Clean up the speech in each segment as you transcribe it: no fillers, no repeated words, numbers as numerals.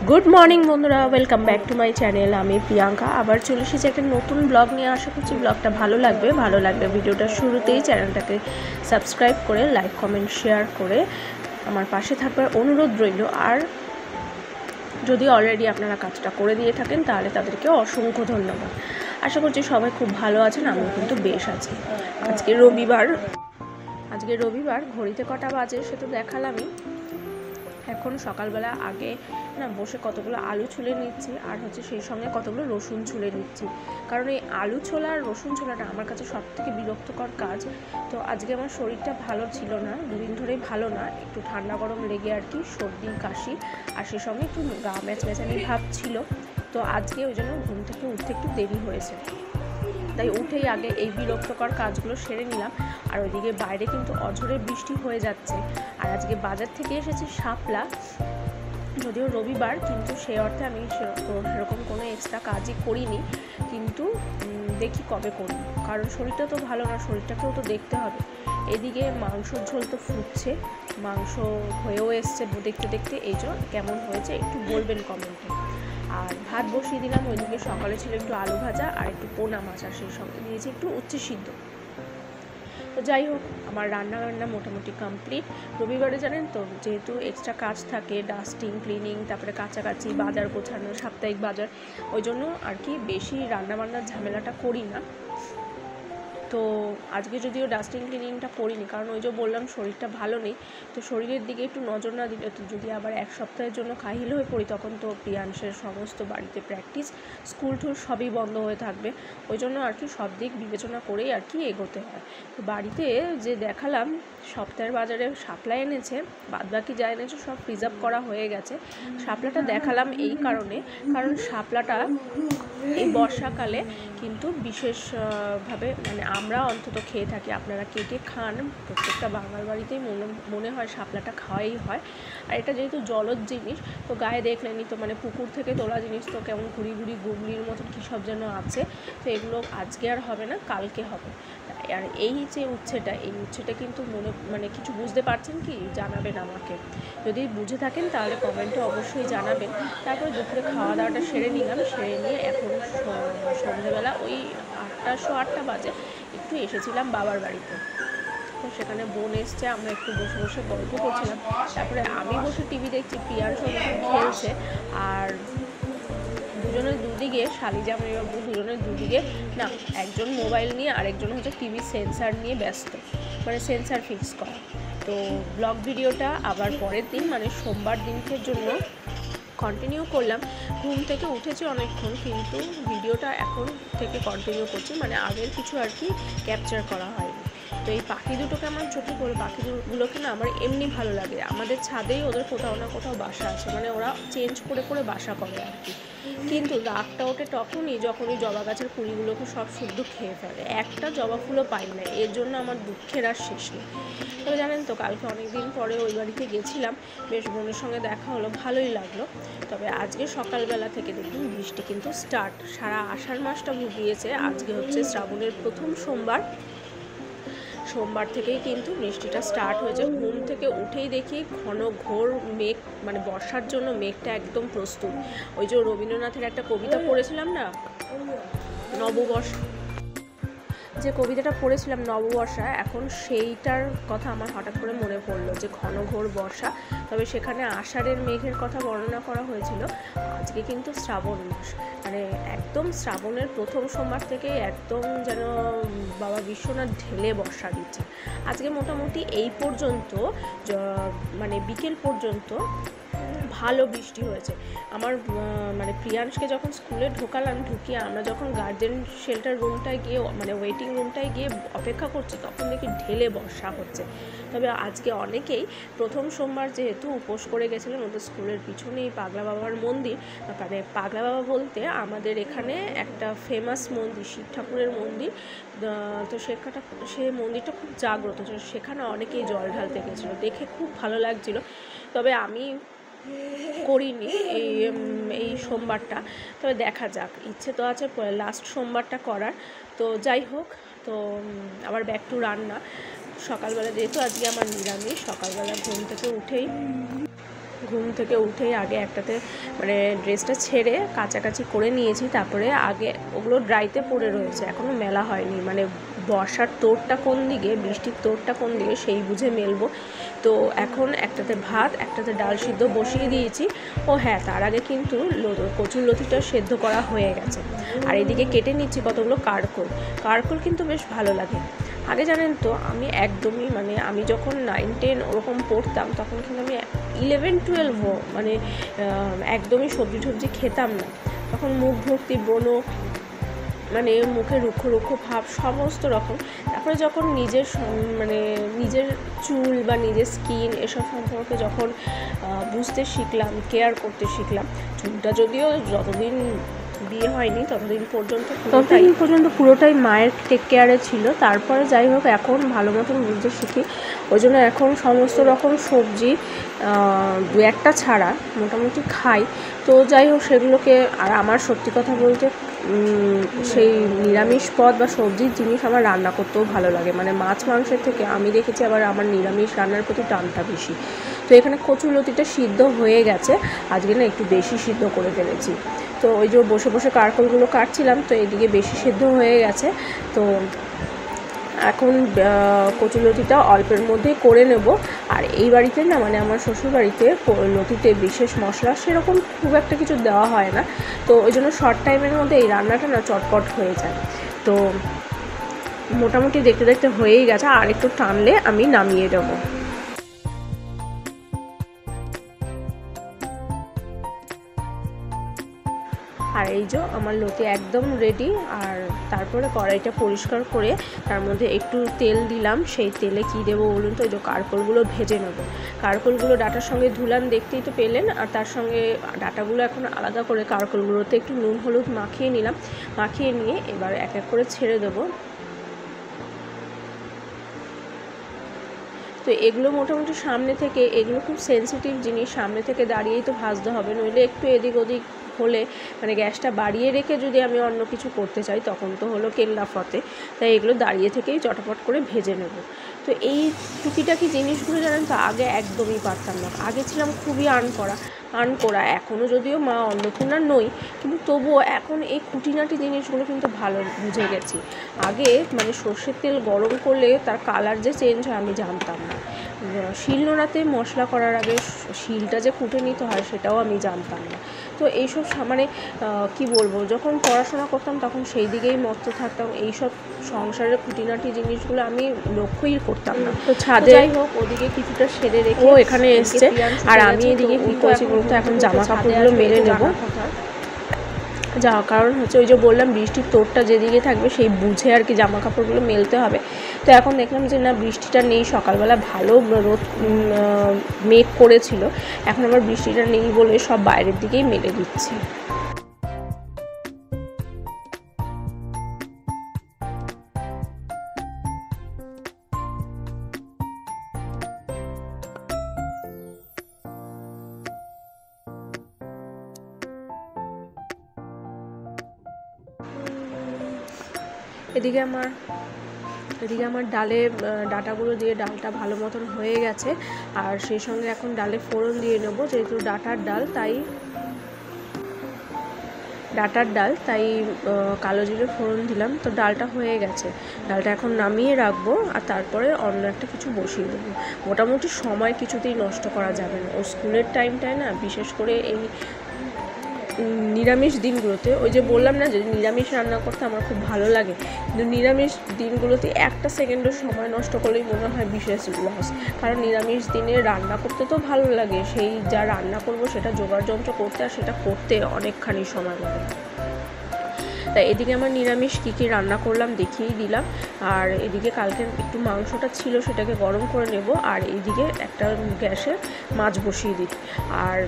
Good morning बंधुरा welcome back to my channel आमी प्रियंका आबार चले एसेछि एक नतून ब्लग निये आशा करछि ब्लगटा भालो लागबे भिडियोटा शुरूतेई चैनलटाके सबस्क्राइब करे लाइक कमेंट शेयर करे आमार पाशे थाकबार अनुरोध रइल आर यदि अलरेडी आपनारा काजटा करे दिए थाकेन ताहले तादेरके असंख्य धन्यवाद। आशा करछि सबाई खूब भालो आछेन, आमिও किन्तु बेश आछि। आजके रविवार घड़ीते कटा बाजे से तो देखालामই। এখন সকালবেলা আগে না বসে কতগুলো আলু ছুলে নিচ্ছি আর হচ্ছে সেই সঙ্গে কতগুলো রসুন ছুলে নিচ্ছি, কারণ এই আলু ছোলা আর রসুন ছোলাটা আমার কাছে সবথেকে বিরক্তকর কাজ। তো আজকে আমার শরীরটা ভালো ছিল না, দুদিন ধরেই ভালো না, একটু ঠান্ডা গরম লেগে আর কি সর্দি কাশি আর সেই সঙ্গে একটু গা ম্যাচম্যাচানি ভাব ছিল। তো আজকে ওই জন্য ঘুম থেকে উঠতে একটু দেরি হয়েছে, তাই উঠেই আগে এই বিরক্তকর কাজগুলো সেরে নিলাম। আর ওইদিকে বাইরে কিন্তু অঝোরে বৃষ্টি হয়ে যাচ্ছে। আর আজকে বাজার থেকে এসেছি শাপলা, যদিও রবিবার কিন্তু সেই অর্থে আমি সেরকম কোনো এক্সট্রা কাজই করিনি, কিন্তু দেখি কবে করি, কারণ শরীরটা তো ভালো না, শরীরটাকেও তো দেখতে হবে। এদিকে মাংসর ঝোল তো ফুটছে, মাংস হয়েও এসছে দেখতে দেখতে, এই জন্য কেমন হয়েছে একটু বলবেন কমেন্টে। আর ভাত বসিয়ে দিলাম, ওইদিকে সকালে ছিল একটু আলু ভাজা আর একটু পোনা মাছ, আর সেই সঙ্গে দিয়েছি একটু উচ্ছে সিদ্ধ। তো যাই হোক, আমার রান্না মোটামুটি কমপ্লিট। রবিবারে জানেন তো যেহেতু এক্সট্রা কাজ থাকে, ডাস্টিং ক্লিনিং, তারপরে কাছাকাছি বাজার গোছানো, সাপ্তাহিক বাজার, ওই জন্য আর কি বেশি রান্নাবান্নার ঝামেলাটা করি না। তো আজকে যদিও ডাস্টিং ক্লিনিংটা করিনি, কারণ ওই যে বললাম শরীরটা ভালো নেই, তো শরীরের দিকে একটু নজর না দিলে তো যদি আবার এক সপ্তাহের জন্য কাহিল হয়ে পড়ি তখন তো প্রিয়াংশের সমস্ত বাড়িতে প্র্যাকটিস স্কুল টুল সবই বন্ধ হয়ে থাকবে। ওই জন্য আর কি সব দিক বিবেচনা করেই আর কি এগোতে হয়। তো বাড়িতে যে দেখালাম সপ্তাহের বাজারে শাপলা এনেছে, বাদবাকি যা এনেছে সব প্রিজার্ভ করা হয়ে গেছে। শাপলাটা দেখালাম এই কারণে, কারণ শাপলাটা এই বর্ষাকালে কিন্তু বিশেষভাবে মানে আমরা অন্তত খেয়ে থাকি, আপনারা কে কে খান, প্রত্যেকটা বাঙাল বাড়িতেই মনে হয় শাপলাটা খাওয়াই হয়। আর এটা যেহেতু জলজ জিনিস, তো গায়ে দেখলেনি তো মানে পুকুর থেকে তোলা জিনিস, তো কেমন ঘুরি গুগলির মতন কী সব যেন আছে। তো এগুলো আজকে আর হবে না, কালকে হবে। আর এই যে উচ্ছেটা, এই উচ্ছেটা কিন্তু মানে কিছু বুঝতে পারছেন কি জানাবেন আমাকে, যদি বুঝে থাকেন তাহলে কমেন্টে অবশ্যই জানাবেন। তারপরে দুপুরে খাওয়া দাওয়াটা সেরে নিলাম, সেরে নিয়ে এখন সন্ধ্যেবেলা ওই 8টা বাজে একটু এসেছিলাম বাবার বাড়িতে। তো সেখানে বোন এসছে, আমরা একটু বসে বসে গল্প করছিলাম, তারপরে আমি বসে টিভি দেখছি, প্রিয়াংশ খেলছে, আর দুজনের দুদিকে শালিজামাইবাবু দুজনের দুদিকে না, একজন মোবাইল নিয়ে আরেকজন হচ্ছে টিভি সেন্সার নিয়ে ব্যস্ত, মানে সেন্সার ফিক্স করা। তো ব্লগ ভিডিওটা আবার পরের দিন মানে সোমবার দিনকের জন্য কন্টিনিউ করলাম। ঘুম থেকে উঠেছি অনেকক্ষণ, কিন্তু ভিডিওটা এখন থেকে কন্টিনিউ করছি, মানে আগের কিছু আর কি ক্যাপচার করা হয়নি। তো এই পাখি দুটোকে আমার চোখে পড়ে, পাখিগুলোকে না আমার এমনি ভালো লাগে। আমাদের ছাদেই ওদের কোথাও না কোথাও বাসা আছে, মানে ওরা চেঞ্জ করে করে বাসা করে আর কি। কিন্তু রাগটা ওঠে তখনই যখন ওই জবা গাছের কুড়িগুলোকে সব শুদ্ধ খেয়ে ফেলে, একটা জবা ফুলও পাই না, এর জন্য আমার দুঃখের আর শেষ নেই। তবে জানেন তো কালকে অনেক দিন পরে ওই বাড়িতে গেছিলাম, বেশ বোনের সঙ্গে দেখা হলো, ভালোই লাগলো। তবে আজকে সকালবেলা থেকে দেখুন বৃষ্টি কিন্তু স্টার্ট, সারা আষাঢ় মাসটা ভুগিয়েছে। আজকে হচ্ছে শ্রাবণের প্রথম সোমবার থেকেই কিন্তু বৃষ্টিটা স্টার্ট হয়েছে। ঘুম থেকে উঠেই দেখি ঘোর মেঘ, মানে বর্ষার জন্য মেঘটা একদম প্রস্তুত। ওই যে রবীন্দ্রনাথের একটা কবিতা পড়েছিলাম না, নববর্ষ যে কবিতাটা পড়েছিলাম নববর্ষা, এখন সেইটার কথা আমার হঠাৎ করে মনে পড়লো যে ঘন ঘোর বর্ষা, তবে সেখানে আষাঢ়ের মেঘের কথা বর্ণনা করা হয়েছিল। আজকে কিন্তু শ্রাবণ মাস, মানে একদম শ্রাবণের প্রথম সোমবার থেকে একদম যেন বাবা বিশ্বনাথ ঢেলে বর্ষা দিচ্ছে। আজকে মোটামুটি এই পর্যন্ত মানে বিকেল পর্যন্ত ভালো বৃষ্টি হয়েছে। আমার মানে প্রিয়াংশকে যখন স্কুলে ঢুকিয়ে আমরা যখন গার্জেন শেল্টার রুমটায় গিয়ে মানে ওয়েটিং রুমটায় গিয়ে অপেক্ষা করছি, তখন দেখি ঢেলে বর্ষা হচ্ছে। তবে আজকে অনেকেই প্রথম সোমবার যেহেতু উপোস করে গেছিলেন, ওদের স্কুলের পিছনেই পাগলা বাবার মন্দির, মানে পাগলা বাবা বলতে আমাদের এখানে একটা ফেমাস মন্দির, শিব ঠাকুরের মন্দির, তো সেই মন্দিরটা খুব জাগ্রত, সেখানে অনেকেই জল ঢালতে গেছিলো, দেখে খুব ভালো লাগছিল। তবে আমি করিনি এই সোমবারটা, তবে দেখা যাক, ইচ্ছে তো আছে লাস্ট সোমবারটা করার। তো যাই হোক, তো আবার ব্যাক টু রান্না। সকালবেলা যেহেতু আজকে আমার নিরামিষ, সকালবেলা ঘুম থেকে উঠেই আগে একটাতে মানে ড্রেসটা ছেড়ে কাচাকাচি করে নিয়েছি, তারপরে আগে ওগুলো ড্রাইতে পড়ে রয়েছে, এখনও মেলা হয়নি, মানে বর্ষার তোড়টা কোন দিকে, বৃষ্টির তোড়টা কোন দিকে সেই বুঝে মেলবো। তো এখন একটাতে ভাত, একটাতে ডাল সিদ্ধ বসিয়ে দিয়েছি। ও হ্যাঁ, তার আগে কিন্তু কচুর লতিটা সেদ্ধ করা হয়ে গেছে। আর এদিকে কেটে নিচ্ছি কতগুলো কারকল কিন্তু বেশ ভালো লাগে। আগে জানেন তো আমি একদমই মানে আমি যখন 9-10 ওরকম পড়তাম, তখন কিন্তু আমি 11-12 মানে একদমই সবজি খেতাম না। তখন মুখ ভর্তি ব্রণ, মানে মুখে রুক্ষ ভাব সমস্ত রকম। তারপরে যখন নিজের চুল বা নিজের স্কিন এসব সম্পর্কে যখন বুঝতে শিখলাম, কেয়ার করতে শিখলাম, চুলটা যদিও যতদিন বিয়ে হয়নি ততদিন পর্যন্ত পুরোটাই মায়ের টেক কেয়ারে ছিল। তারপরে যাই হোক, এখন ভালো মতন বুঝতে শিখি, ওই জন্য এখন সমস্ত রকম সবজি 2-1টা ছাড়া মোটামুটি খাই। তো যাই হোক, সেগুলোকে, আর আমার সত্যি কথা বলতে সেই নিরামিষ পদ বা সবজির জিনিস আমার রান্না করতেও ভালো লাগে, মানে মাছ মাংসের থেকে আমি দেখেছি আবার আমার নিরামিষ রান্নার প্রতি টানটা বেশি। তো এখানে কচুলতিটা সিদ্ধ হয়ে গেছে, আজকে না একটু বেশি সিদ্ধ করে ফেলেছি। তো ওই যে বসে কারকলগুলো কাটছিলাম, তো এদিকে বেশি সিদ্ধ হয়ে গেছে। তো এখন কচুলতিটা অল্পের মধ্যেই করে নেব। আর এই বাড়িতে না, মানে আমার শ্বশুর বাড়িতে লতিতে বিশেষ মশলা সেরকম খুব একটা কিছু দেওয়া হয় না, তো ওই জন্য শর্ট টাইমের মধ্যে এই রান্নাটা না চটপট হয়ে যায়। তো মোটামুটি দেখতে হয়েই গেছে, আর একটু টানলে আমি নামিয়ে দেবো। আর এই যে আমার লতি একদম রেডি। আর তারপরে কড়াইটা পরিষ্কার করে তার মধ্যে একটু তেল দিলাম। সেই তেলে কি দেবো বলুন তো, ওই যে কারকলগুলো ভেজে নেবো। কারকলগুলো ডাটার সঙ্গে ধুলাম, দেখতেই তো পেলেন। আর তার সঙ্গে ডাটাগুলো এখন আলাদা করে কারকলগুলোতে একটু নুন হলুদ মাখিয়ে নিলাম। মাখিয়ে নিয়ে এবার এক এক করে ছেড়ে দেবো। তো এগুলো মোটামুটি সামনে থেকে, এগুলো খুব সেন্সিটিভ জিনিস, সামনে থেকে দাঁড়িয়েই তো ভাজতে হবে, নইলে একটু এদিক ওদিক হলে, মানে গ্যাসটা বাড়িয়ে রেখে যদি আমি অন্য কিছু করতে চাই তখন তো হলো কেল্লাফতে। তাই এগুলো দাঁড়িয়ে থেকেই চটাপট করে ভেজে নেব। তো এই টুকিটাকি জিনিসগুলো জানেন তো আগে একদমই পারতাম না, আগে ছিলাম খুবই আনকোড়া। এখনও যদিও মা অন্নপূর্ণা নই, কিন্তু তবুও এখন এই খুঁটিনাটি জিনিসগুলো কিন্তু ভালো বুঝে গেছি। আগে মানে সর্ষের তেল গরম করলে তার কালার যে চেঞ্জ হয় আমি জানতাম না। শিলনোড়াতে মশলা করার আগে শিলটা যে কুটে নিতে হয় সেটাও আমি জানতাম না। তো এইসব মানে কি বলবো, যখন পড়াশোনা করতাম তখন সেই দিকেই মস্ত থাকতাম, এইসব সংসারের খুঁটিনাটি জিনিসগুলো আমি লক্ষ্যই করতাম না। তো ছাদে যাই হোক, ওদিকে কিছুটা সেরে রেখে ও এখানে এসছে, আর আমি এদিকে কী করছি বলতে, এখন জামা কাপড়গুলো মেলে নেবো। কারণ হচ্ছে ওই যে বললাম, বৃষ্টির তোড়টা যেদিকে থাকবে সেই বুঝে আর কি জামা কাপড়গুলো মেলতে হবে। তো এখন দেখলাম যে না, বৃষ্টিটা নেই, সকালবেলা ভালো রোদ মেঘ করেছিল, এখন আবার বৃষ্টিটা নেই বলে সব বাইরের দিকেই মেলে দিচ্ছি। এদিকে আমার ডাটাগুলো দিয়ে ডালটা ভালো মতন হয়ে গেছে। আর সেই সঙ্গে এখন ডালে ফোড়ন দিয়ে নেবো, যেহেতু ডাটার ডাল তাই ডাঁটার ডাল, তাই কালো জিরে ফোড়ন দিলাম। তো ডালটা হয়ে গেছে, ডালটা এখন নামিয়ে রাখবো আর তারপরে অন্য একটা কিছু বসিয়ে দেবো। মোটামুটি সময় কিছুতেই নষ্ট করা যাবে না। ও স্কুলের টাইমটায় না, বিশেষ করে এই নিরামিষ দিনগুলোতে, ওই যে বললাম না যে নিরামিষ রান্না করতে আমার খুব ভালো লাগে, কিন্তু নিরামিষ দিনগুলোতে একটা সেকেন্ডও সময় নষ্ট করলেই মনে হয় বিশেষ লস। কারণ নিরামিষ দিনে রান্না করতে তো ভালো লাগে, সেই যা রান্না করব সেটা জোগাড় যন্ত্র করতে আর সেটা করতে অনেকখানি সময় লাগে। তাই এদিকে আমার নিরামিষ কী কী রান্না করলাম দেখিয়েই দিলাম। আর এদিকে কালকে একটু মাংসটা ছিল, সেটাকে গরম করে নেব। আর এইদিকে একটা গ্যাসে মাছ বসিয়ে দিই। আর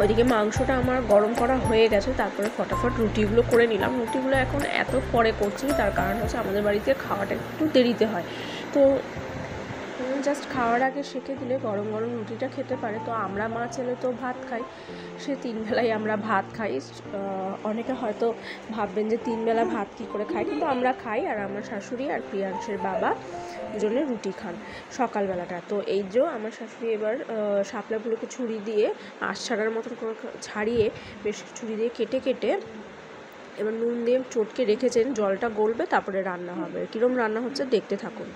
ওইদিকে মাংসটা আমার গরম করা হয়ে গেছে, তারপরে ফটাফট রুটিগুলো করে নিলাম। রুটিগুলো এখন এত পরে করছি, তার কারণ হচ্ছে আমাদের বাড়িতে খাওয়াটা একটু দেরিতে হয়। তো জাস্ট খাওয়ার আগে সেঁকে দিলে গরম গরম রুটিটা খেতে পারে। তো আমরা মা ছেলে তো ভাত খাই, সে 3 বেলাই আমরা ভাত খাই। অনেকে হয়তো ভাববেন যে 3 বেলা ভাত কী করে খাই, কিন্তু আমরা খাই। আর আমার শাশুড়ি আর প্রিয়াংশের বাবা জন্য রুটি খান সকালবেলাটা। তো এই যে আমার শাশুড়ি এবার শাপলাগুলোকে ছুরি দিয়ে আঁশ ছাড়ার মতন করে ছাড়িয়ে বেশ ছুরি দিয়ে কেটে কেটে এবার নুন দিয়ে চটকে রেখেছেন। জলটা গলবে, তারপরে রান্না হবে। কীরকম রান্না হচ্ছে দেখতে থাকুন।